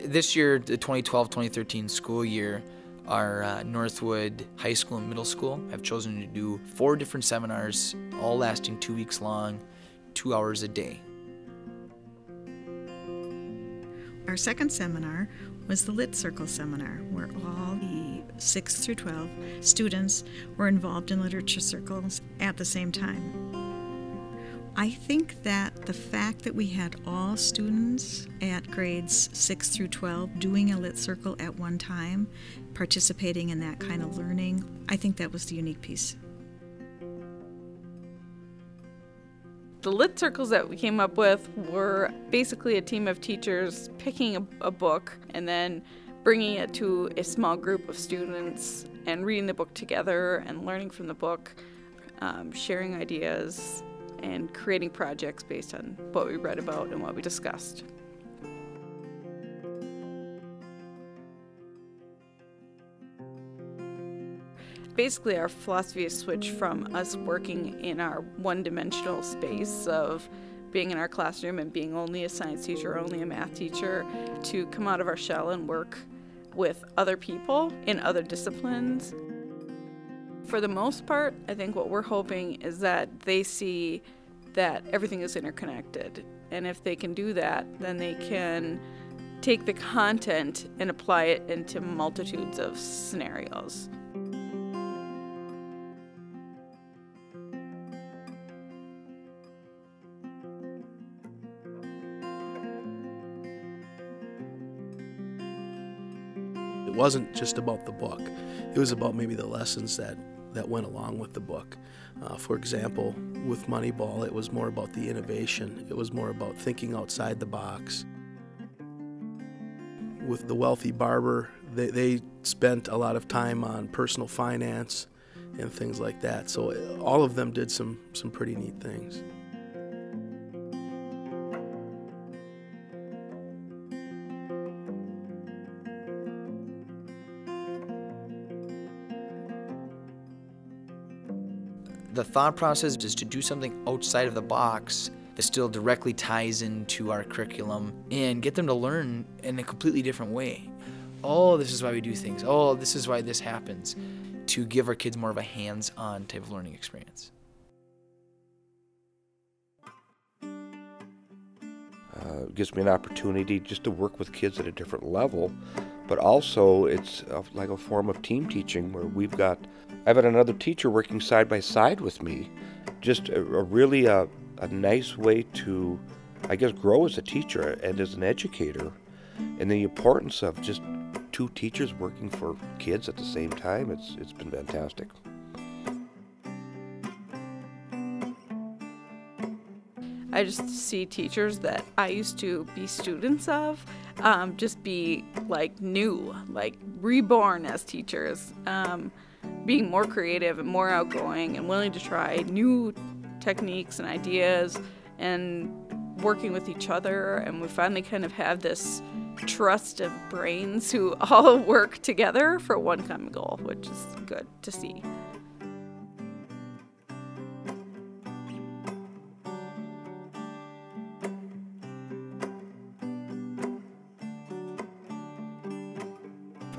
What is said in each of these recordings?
This year, the 2012-2013 school year, our Northwood High School and Middle School have chosen to do 4 different seminars, all lasting 2 weeks long, 2 hours a day. Our second seminar was the Lit Circle seminar, where all the 6th through 12 students were involved in literature circles at the same time. I think that the fact that we had all students at grades 6 through 12 doing a Lit Circle at one time, participating in that kind of learning, I think that was the unique piece. The Lit Circles that we came up with were basically a team of teachers picking a book and then bringing it to a small group of students and reading the book together and learning from the book, sharing ideas, and creating projects based on what we read about and what we discussed. Basically, our philosophy has switched from us working in our one-dimensional space of being in our classroom and being only a science teacher or only a math teacher to come out of our shell and work with other people in other disciplines. For the most part, I think what we're hoping is that they see that everything is interconnected. And if they can do that, then they can take the content and apply it into multitudes of scenarios. It wasn't just about the book. It was about maybe the lessons that went along with the book. For example, with Moneyball, it was more about the innovation. It was more about thinking outside the box. With The Wealthy Barber, they spent a lot of time on personal finance and things like that. So all of them did some pretty neat things. The thought process is to do something outside of the box that still directly ties into our curriculum and get them to learn in a completely different way. Oh, this is why we do things. Oh, this is why this happens. To give our kids more of a hands-on type of learning experience. It gives me an opportunity just to work with kids at a different level, but also it's like a form of team teaching where I've had another teacher working side by side with me. Just a really a nice way to, I guess, grow as a teacher and as an educator, and the importance of just 2 teachers working for kids at the same time. It's been fantastic. I just see teachers that I used to be students of just be like new, like reborn as teachers, being more creative and more outgoing and willing to try new techniques and ideas and working with each other. And we finally kind of have this trust of brains who all work together for one common goal, which is good to see.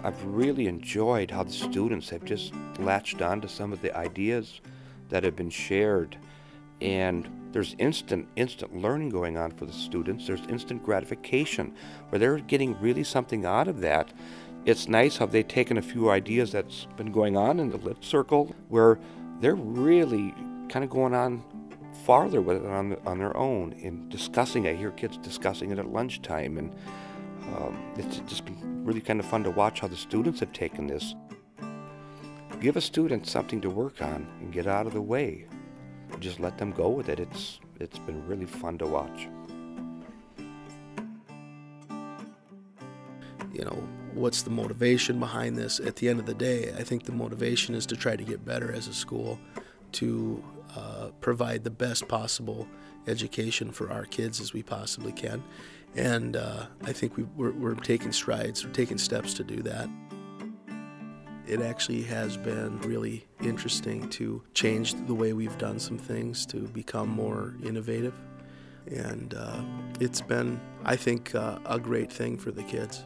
I've really enjoyed how the students have just latched on to some of the ideas that have been shared, and there's instant learning going on for the students. There's instant gratification where they're getting really something out of that. It's nice how they've taken a few ideas that's been going on in the Lit Circle where they're really kind of going on farther with it on their own and discussing. I hear kids discussing it at lunchtime, and it's just been really kind of fun to watch how the students have taken this. Give a student something to work on and get out of the way. Just let them go with it. It's been really fun to watch. You know, what's the motivation behind this? At the end of the day, I think the motivation is to try to get better as a school, to provide the best possible education for our kids as we possibly can. And I think we're taking strides, we're taking steps to do that. It actually has been really interesting to change the way we've done some things to become more innovative. And it's been, I think, a great thing for the kids.